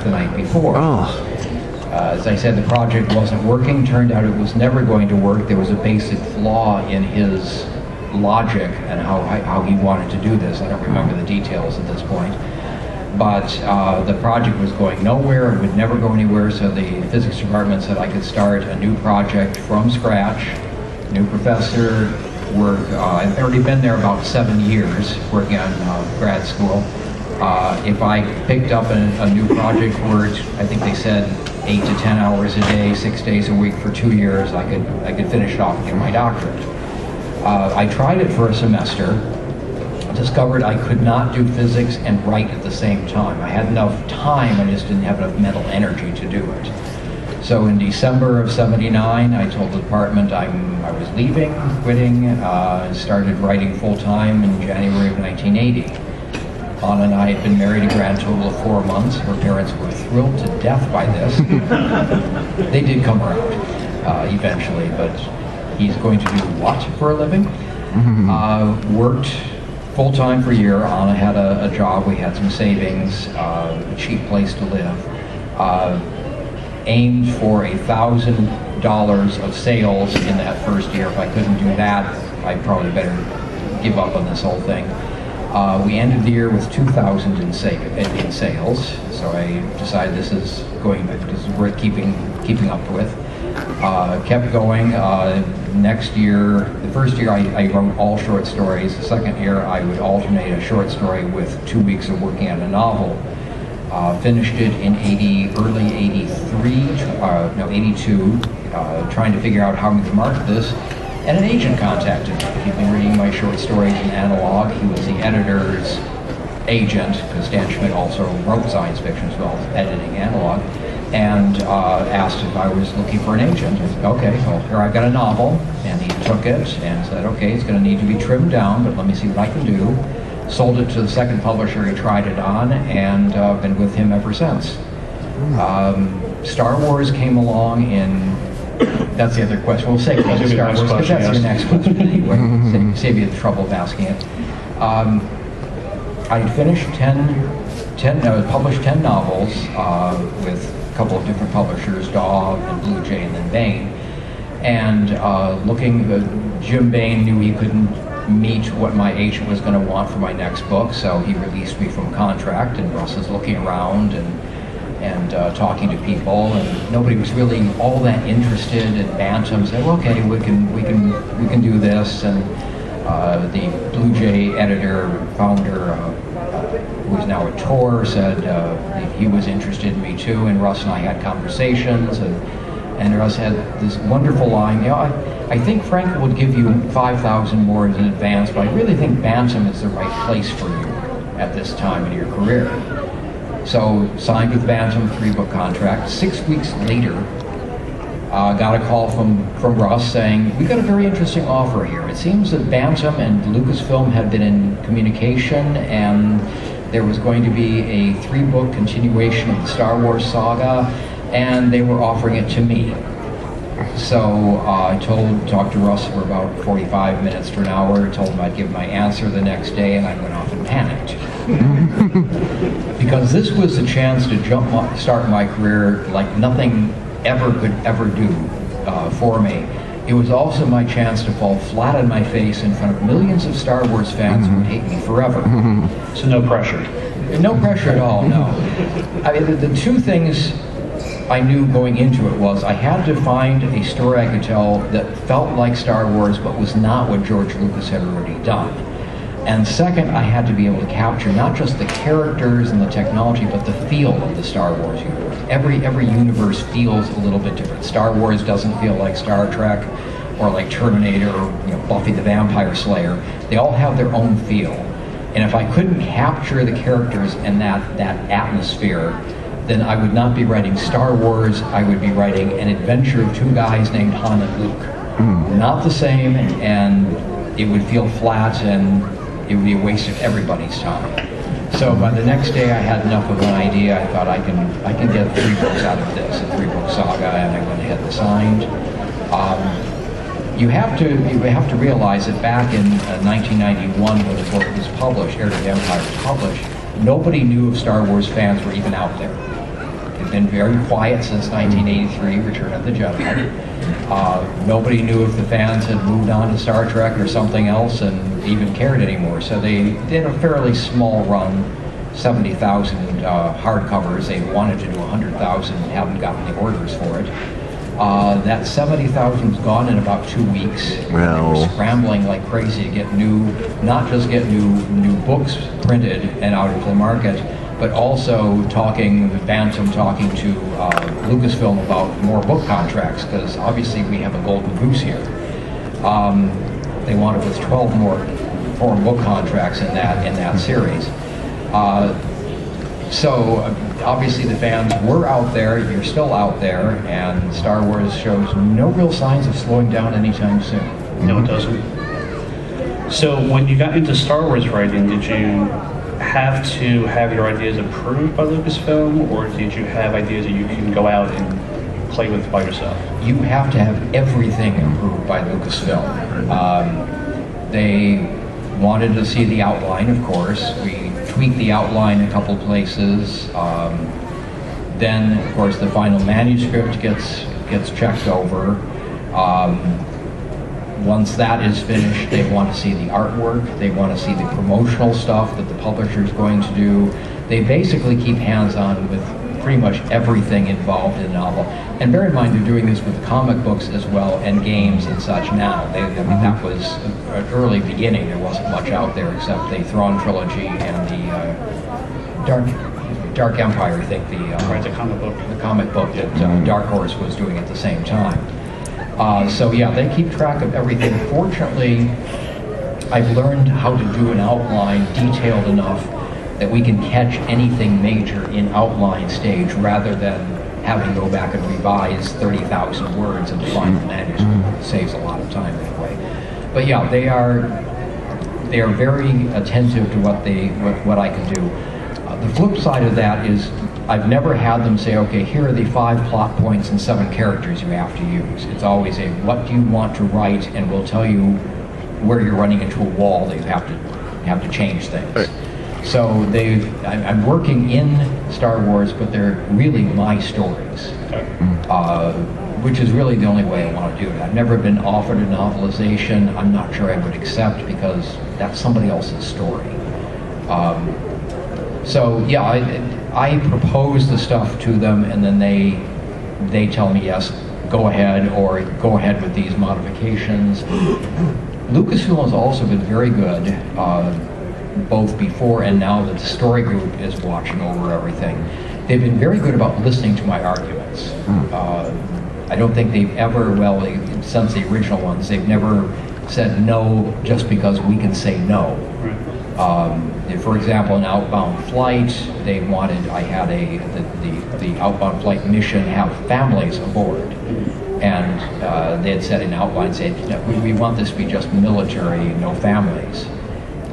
the night before. Oh. As I said, the project wasn't working. Turned out it was never going to work. There was a basic flaw in his logic and how he wanted to do this. I don't remember the details at this point. But the project was going nowhere. It would never go anywhere. So the physics department said I could start a new project from scratch. New professor, work. I've already been there about 7 years working on grad school. If I picked up a new project, worked, I think they said 8 to 10 hours a day, 6 days a week for 2 years, I could finish it off and get my doctorate. I tried it for a semester, discovered I could not do physics and write at the same time. I had enough time, I just didn't have enough mental energy to do it. So in December of '79, I told the department I was leaving, quitting, started writing full-time in January of 1980. Anna and I had been married a grand total of 4 months. Her parents were thrilled to death by this. They did come around eventually, but he's going to do what for a living? Worked full-time for a year. Anna had a job. We had some savings, a cheap place to live. Aimed for $1,000 of sales in that first year. If I couldn't do that, I'd probably better give up on this whole thing. We ended the year with $2,000 in sales, so I decided this is worth keeping up with. Kept going. Next year, the first year I wrote all short stories. The second year I would alternate a short story with 2 weeks of working on a novel. Finished it in early 82, trying to figure out how we could market this. And an agent contacted me. He'd been reading my short stories in Analog. He was the editor's agent, because Dan Schmidt also wrote science fiction as well as editing Analog, and asked if I was looking for an agent. I said, okay, well, here I've got a novel. And he took it and said, okay, it's going to need to be trimmed down, but let me see what I can do. Sold it to the second publisher he tried it on, and been with him ever since. Star Wars came along in... That's the other question. We'll save it for Star Wars, because that's your next question anyway. Save you the trouble of asking it. I finished published 10 novels with a couple of different publishers, Daw and Blue Jay and then Bain. And Jim Bain knew he couldn't meet what my agent was going to want for my next book, so he released me from contract, and Russ is looking around and talking to people, and nobody was really all that interested in Bantam. Said, well, okay, we can do this. And the Blue Jay editor, founder, who is now at Tor, said he was interested in me too. And Russ and I had conversations, and Russ had this wonderful line. I think Frank would give you $5,000 more in advance, but I really think Bantam is the right place for you at this time in your career. So signed with Bantam, 3-book contract. 6 weeks later, got a call from Russ saying, we got a very interesting offer here. It seems that Bantam and Lucasfilm had been in communication, and there was going to be a 3-book continuation of the Star Wars saga, and they were offering it to me. So I talked to Russ for about 45 minutes to an hour, told him I'd give my answer the next day, and I went off and panicked. Because this was the chance to start my career like nothing could ever do for me. It was also my chance to fall flat on my face in front of millions of Star Wars fans who would hate me forever. So no pressure? No pressure at all, no. I mean, the two things I knew going into it was I had to find a story I could tell that felt like Star Wars but was not what George Lucas had already done. And second, I had to be able to capture not just the characters and the technology, but the feel of the Star Wars universe. Every universe feels a little bit different. Star Wars doesn't feel like Star Trek or like Terminator or Buffy the Vampire Slayer. They all have their own feel. And if I couldn't capture the characters and that atmosphere, then I would not be writing Star Wars. I would be writing an adventure of 2 guys named Han and Luke. Not the same, and it would feel flat, and it would be a waste of everybody's time. So by the next day I had enough of an idea. I thought I can get 3 books out of this, a 3-book saga, and I went ahead and signed. You have to realize that back in 1991 when the book was published, Heir to the Empire was published, nobody knew if Star Wars fans were even out there. They've been very quiet since 1983, Return of the Jedi. Nobody knew if the fans had moved on to Star Trek or something else and even cared anymore. So they did a fairly small run, 70,000 hardcovers. They wanted to do 100,000 and haven't gotten the orders for it. That 70,000's gone in about 2 weeks. Well, they were scrambling like crazy to get not just get new books printed and out into the market, but also Bantam talking to Lucasfilm about more book contracts, because obviously we have a golden goose here. They wanted with 12 more book contracts in that series. So obviously the fans were out there, you're still out there, and Star Wars shows no real signs of slowing down anytime soon. No, it doesn't. So when you got into Star Wars writing, did you have to have your ideas approved by Lucasfilm, or did you have ideas that you can go out and play with by yourself? You have to have everything approved by Lucasfilm. They wanted to see the outline, of course. We tweaked the outline a couple places. Then, of course, the final manuscript gets checked over. Once that is finished, they want to see the artwork. They want to see the promotional stuff that the publisher is going to do. They basically keep hands-on with pretty much everything involved in the novel. And bear in mind, they're doing this with comic books as well, and games and such now. That was an early beginning. There wasn't much out there except the Thrawn trilogy and the Dark Empire, I think, the comic book. The comic book that Dark Horse was doing at the same time. So yeah, they keep track of everything. Fortunately, I've learned how to do an outline detailed enough that we can catch anything major in outline stage rather than having to go back and revise 30,000 words in the final manuscript. It saves a lot of time that way. But yeah, they are very attentive to what I can do. The flip side of that is I've never had them say, okay, here are the 5 plot points and 7 characters you have to use. It's always a, what do you want to write, and we'll tell you where you're running into a wall that you have to change things. Right. So I'm working in Star Wars, but they're really my stories, which is really the only way I want to do it. I've never been offered a novelization. I'm not sure I would accept, because that's somebody else's story. So yeah, I propose the stuff to them, and then they tell me, yes, go ahead, or go ahead with these modifications. Lucasfilm has also been very good, both before and now that the story group is watching over everything. They've been very good about listening to my arguments. I don't think they've ever, since the original ones, they've never said no just because we can say no. For example, an outbound flight, they wanted, I had the outbound flight mission have families aboard. And they had said in outline, we want this to be just military, no families.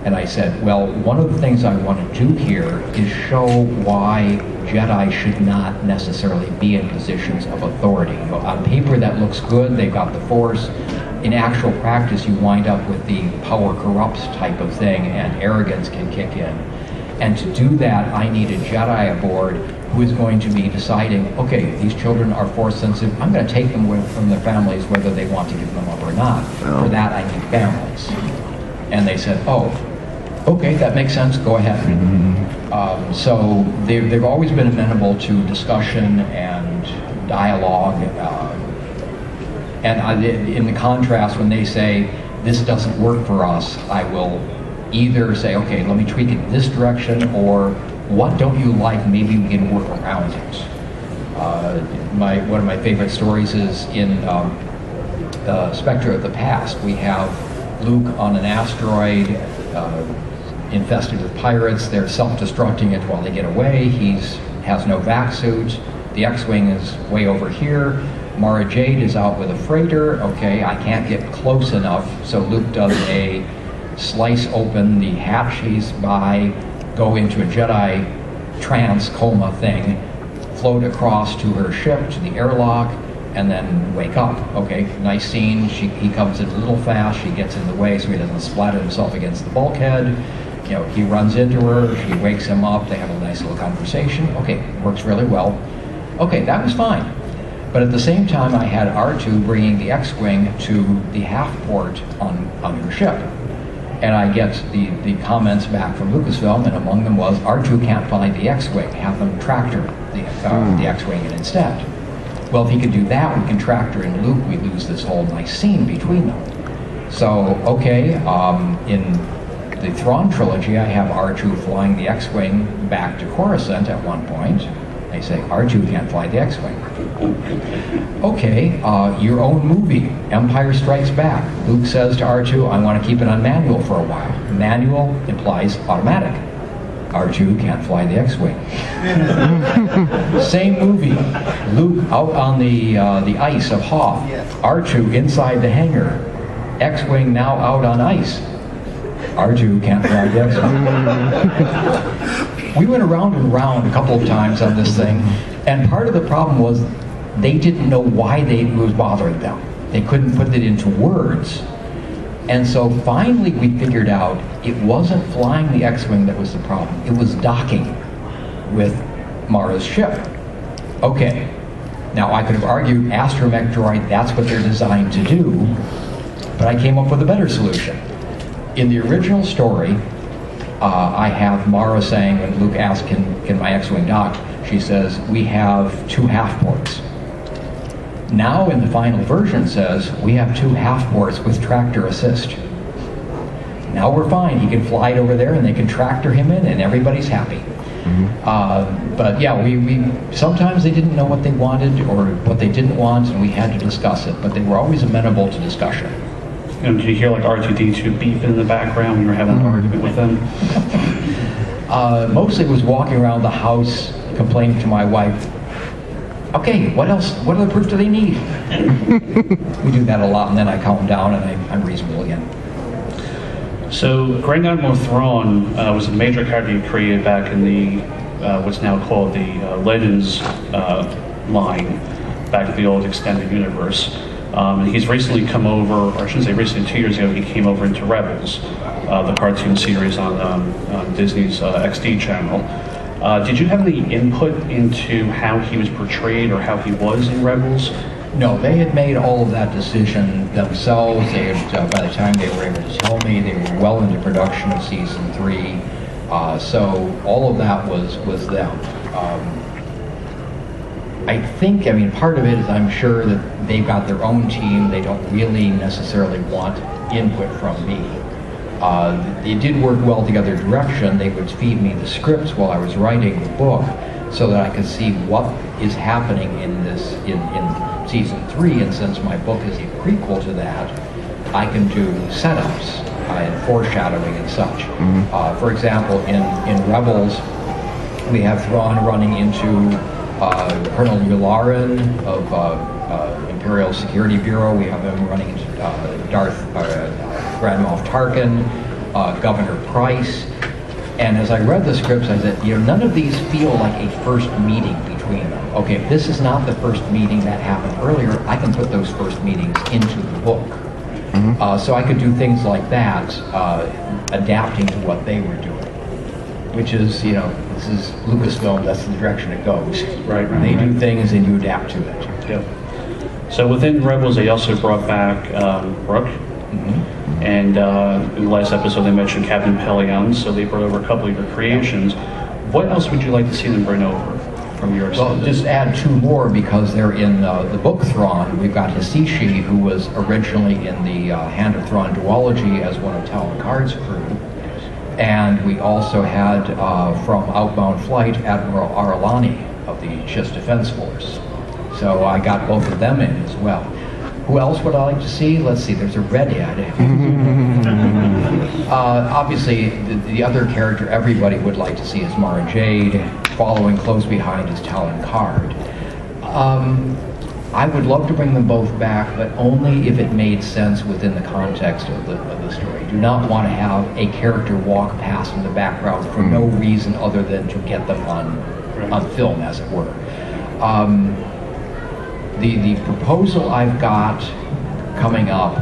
And I said, well, one of the things I want to do here is show why Jedi should not necessarily be in positions of authority. You know, on paper that looks good, they've got the Force. In actual practice, you wind up with the power corrupts type of thing, and arrogance can kick in. And to do that, I need a Jedi aboard who is going to be deciding, okay, these children are Force sensitive, I'm going to take them away from their families whether they want to give them up or not. For that, I need families. And they said, oh, okay, that makes sense, go ahead. So they've always been amenable to discussion and dialogue. And in the contrast, when they say, this doesn't work for us, I will either say, okay, let me tweak it this direction, or what don't you like, maybe we can work around it. One of my favorite stories is in Spectre of the Past. We have Luke on an asteroid infested with pirates. They're self-destructing it while they get away. He has no vac suit. The X-Wing is way over here. Mara Jade is out with a freighter. Okay, I can't get close enough, so Luke does a slice open the hatch he's by, go into a Jedi trance coma thing, float across to her ship, to the airlock, and then wake up. Okay, nice scene. He comes in a little fast, she gets in the way so he doesn't splatter himself against the bulkhead. You know, he runs into her, she wakes him up, they have a nice little conversation. Okay, works really well. Okay, that was fine. But at the same time, I had R2 bringing the X-Wing to the half port on your ship. And I get the comments back from Lucasfilm, and among them was, R2 can't fly the X-Wing, have them tractor the X-Wing in instead. Well, if he could do that, we can tractor in Luke, we lose this whole nice scene between them. So, okay, in the Thrawn trilogy, I have R2 flying the X-Wing back to Coruscant at one point. They say, R2 can't fly the X-Wing. Okay, your own movie, Empire Strikes Back. Luke says to R2, I want to keep it on manual for a while. Manual implies automatic. R2 can't fly the X-Wing. Same movie, Luke out on the ice of Hoth. R2 inside the hangar. X-Wing now out on ice. R2 can't fly the X-Wing. We went around and around a couple of times on this thing, and part of the problem was they didn't know why it was bothering them. They couldn't put it into words. And so finally we figured out it wasn't flying the X-Wing that was the problem. It was docking with Mara's ship. Okay, now I could have argued astromech droid, that's what they're designed to do, but I came up with a better solution. In the original story, I have Mara saying, when Luke asks, can my X-Wing dock? She says, we have 2 half ports. Now in the final version says, we have 2 half ports with tractor assist. Now we're fine, he can fly it over there and they can tractor him in and everybody's happy. But yeah, we sometimes they didn't know what they wanted or what they didn't want, and we had to discuss it, but they were always amenable to discussion. And did you hear like R2-D2 beep in the background when you were having an argument with them? Mostly was walking around the house complaining to my wife, okay, what else? What other proof do they need? We do that a lot, and then I calm down and I'm reasonable again. So, Grand Admiral Thrawn was a major character you created back in the what's now called the Legends line, back in the old extended universe. And he's recently come over, or I shouldn't say recently, 2 years ago, he came over into Rebels, the cartoon series on Disney's XD channel. Did you have any input into how he was portrayed or how he was in Rebels? No, they had made all of that decision themselves. They had, by the time they were able to tell me, they were well into production of season 3. So all of that was them. I think, I mean, part of it is I'm sure that they've got their own team. They don't really necessarily want input from me. They did work well together direction. They would feed me the scripts while I was writing the book so that I could see what is happening in this, in season 3, and since my book is a prequel to that, I can do setups and foreshadowing and such. For example, in Rebels, we have Thrawn running into Colonel Yularen of Imperial Security Bureau. We have him running into Grand Moff Tarkin, Governor Price. And as I read the scripts, I said, you know, none of these feel like a first meeting between them. Okay, if this is not the first meeting that happened earlier, I can put those first meetings into the book. So I could do things like that, adapting to what they were doing. Which is, you know, this is Lucasfilm, that's the direction it goes. Right. They do things and you adapt to it. Yep. So within Rebels, they also brought back Brooke. And in the last episode, they mentioned Captain Pelion, so they brought over a couple of your creations. What else would you like to see them bring over from your Well, just add 2 more because they're in the book Thrawn. We've got Hasishi, who was originally in the Hand of Thrawn duology as one of Talon Karrde's crew. And we also had, from Outbound Flight, Admiral Aralani of the Chiss Defense Force. So I got both of them in as well. Who else would I like to see? Let's see, there's a redhead. Obviously, the other character everybody would like to see is Mara Jade. Following close behind is Talon Karrde. I would love to bring them both back, but only if it made sense within the context of the story. Do not want to have a character walk past in the background for no reason other than to get them on film, as it were. The proposal I've got coming up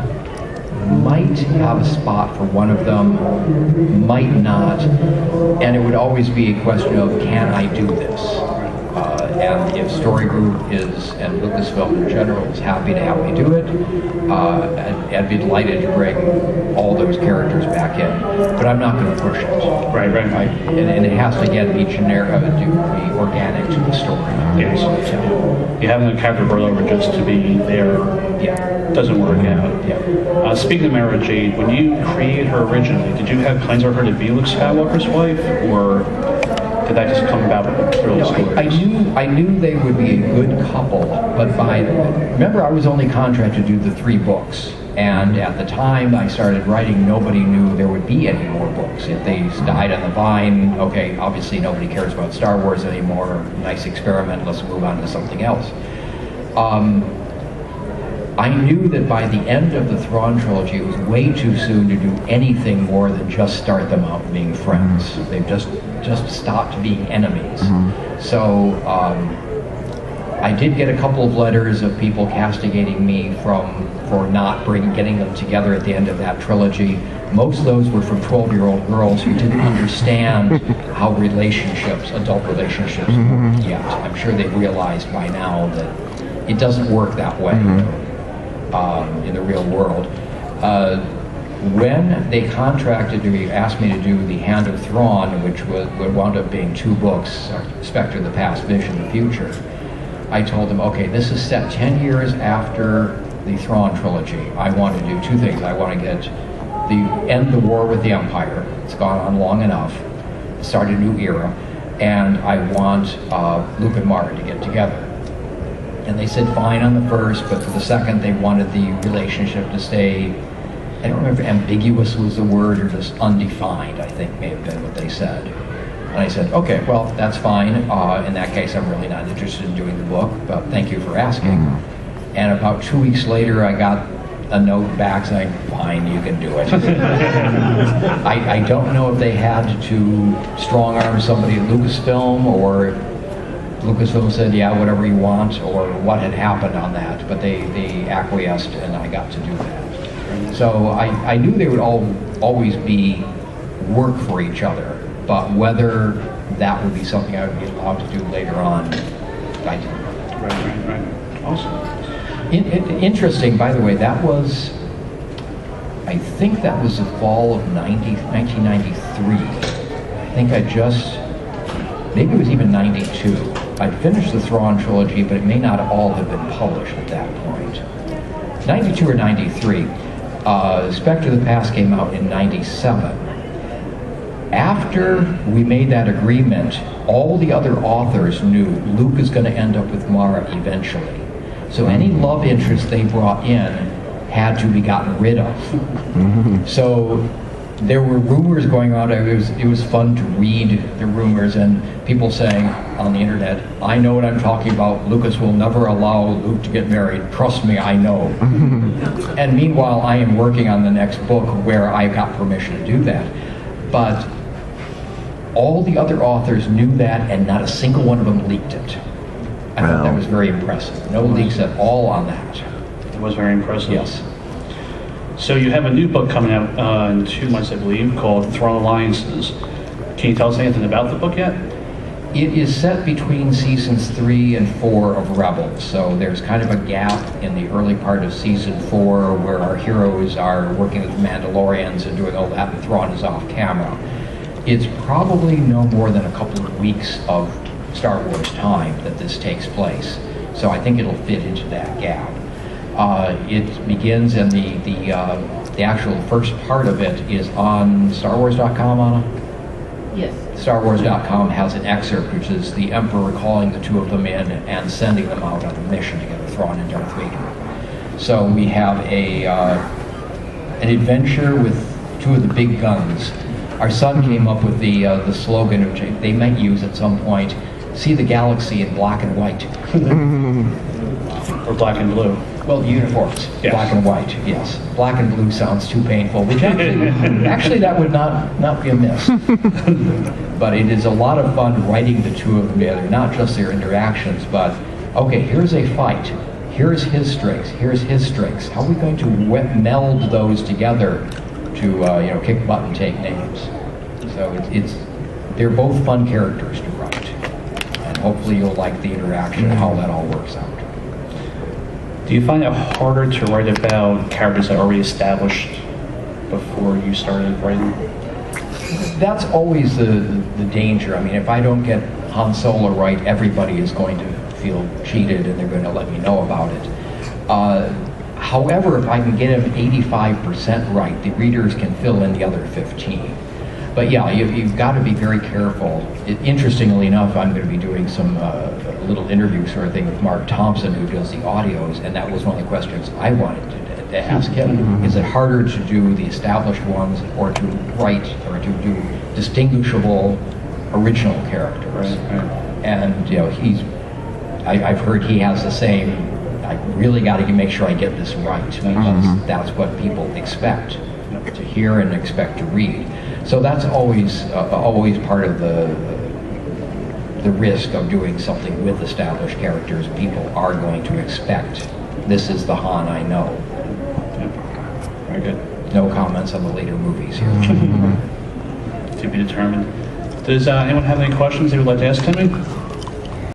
might have a spot for one of them, might not, and it would always be a question of, can I do this? and if Story Group is, and Lucasfilm in general, is happy to have me do it, I'd be delighted to bring all those characters back in. But I'm not going to push it. Right. And it has to, again, be generic, be organic to the story. Yes. You having a character brought over just to be there doesn't work out. Yeah. Speaking of Mara Jade, when you created her originally, did you have plans for her to be Luke Skywalker's wife, or did that just come about through the stories? I knew they would be a good couple, but remember I was only contracted to do the 3 books, and at the time I started writing, nobody knew there would be any more books. If they died on the vine, okay, obviously nobody cares about Star Wars anymore, nice experiment, let's move on to something else. I knew that by the end of the Thrawn trilogy, it was way too soon to do anything more than just start them out being friends. They've just stopped being enemies. So I did get a couple of letters of people castigating me for not getting them together at the end of that trilogy. Most of those were from 12-year-old girls who didn't understand how adult relationships work yet. I'm sure they've realized by now that it doesn't work that way. In the real world. When they asked me to do The Hand of Thrawn, which would wound up being 2 books, Spectre, the Past, Vision, the Future, I told them, okay, this is set 10 years after the Thrawn trilogy. I want to do 2 things. I want to end the war with the Empire. It's gone on long enough. Start a new era. And I want Luke and Mara to get together. And they said fine on the first, but for the second they wanted the relationship to stay, I don't remember if ambiguous was the word or just undefined, I think may have been what they said. And I said, okay, well, that's fine. In that case, I'm really not interested in doing the book, but thank you for asking. And about 2 weeks later, I got a note back saying, fine, you can do it. I don't know if they had to strong-arm somebody at Lucasfilm, or Lucasfilm said, yeah, whatever you want, or what had happened on that, but they acquiesced and I got to do that. So I knew they would always be work for each other, but whether that would be something I would be allowed to do later on, I didn't. Right. Awesome. Interesting, by the way, I think that was the fall of 1993. I think maybe it was even 92. I'd finished the Thrawn trilogy, but it may not all have been published at that point. 92 or 93. Spectre of the Past came out in 97. After we made that agreement, all the other authors knew Luke is going to end up with Mara eventually. So any love interest they brought in had to be gotten rid of. So there were rumors going on. It was fun to read the rumors and people saying on the internet, I know what I'm talking about. Lucas will never allow Luke to get married. Trust me, I know. And meanwhile, I am working on the next book where I got permission to do that. But all the other authors knew that and not a single one of them leaked it. I thought that was very impressive. No leaks at all on that. It was very impressive. Yes. So you have a new book coming out in 2 months, I believe, called Thrawn Alliances. Can you tell us anything about the book yet? It is set between seasons 3 and 4 of Rebels, so there's kind of a gap in the early part of season 4 where our heroes are working with the Mandalorians and doing all that, and Thrawn is off camera. It's probably no more than a couple of weeks of Star Wars time that this takes place, so I think it'll fit into that gap. It begins, and the actual first part of it is on StarWars.com, Anna? Yes. StarWars.com has an excerpt, which is the Emperor calling the 2 of them in and sending them out on a mission together, Thrawn and Darth Vader. So we have an adventure with 2 of the big guns. Our son came up with the slogan, which they might use at some point, see the galaxy in black and white. Or black and blue. Well, uniforms, yes. Black and white, yes. Black and blue sounds too painful, which actually that would not be amiss. But it is a lot of fun writing the 2 of them together, not just their interactions, but, okay, here's a fight. Here's his strengths, here's his strengths. How are we going to meld those together to, kick butt and take names? So they're both fun characters to write. And hopefully you'll like the interaction and how that all works out. Do you find it harder to write about characters that are already established before you started writing? That's always the danger. I mean, if I don't get Han Solo right, everybody is going to feel cheated and they're going to let me know about it. However, if I can get him 85% right, the readers can fill in the other 15. But yeah, you've got to be very careful. Interestingly enough, I'm going to be doing some little interview sort of thing with Mark Thompson, who does the audios, and that was one of the questions I wanted to ask him. Is it harder to do the established ones or to write or to do distinguishable original characters? Right. And you know, I've heard he has the same, I really got to make sure I get this right, because that's what people expect to hear and expect to read. So that's always part of the risk of doing something with established characters. People are going to expect, this is the Han I know. Very good. No comments on the later movies here. To be determined. Does anyone have any questions they would like to ask Timmy?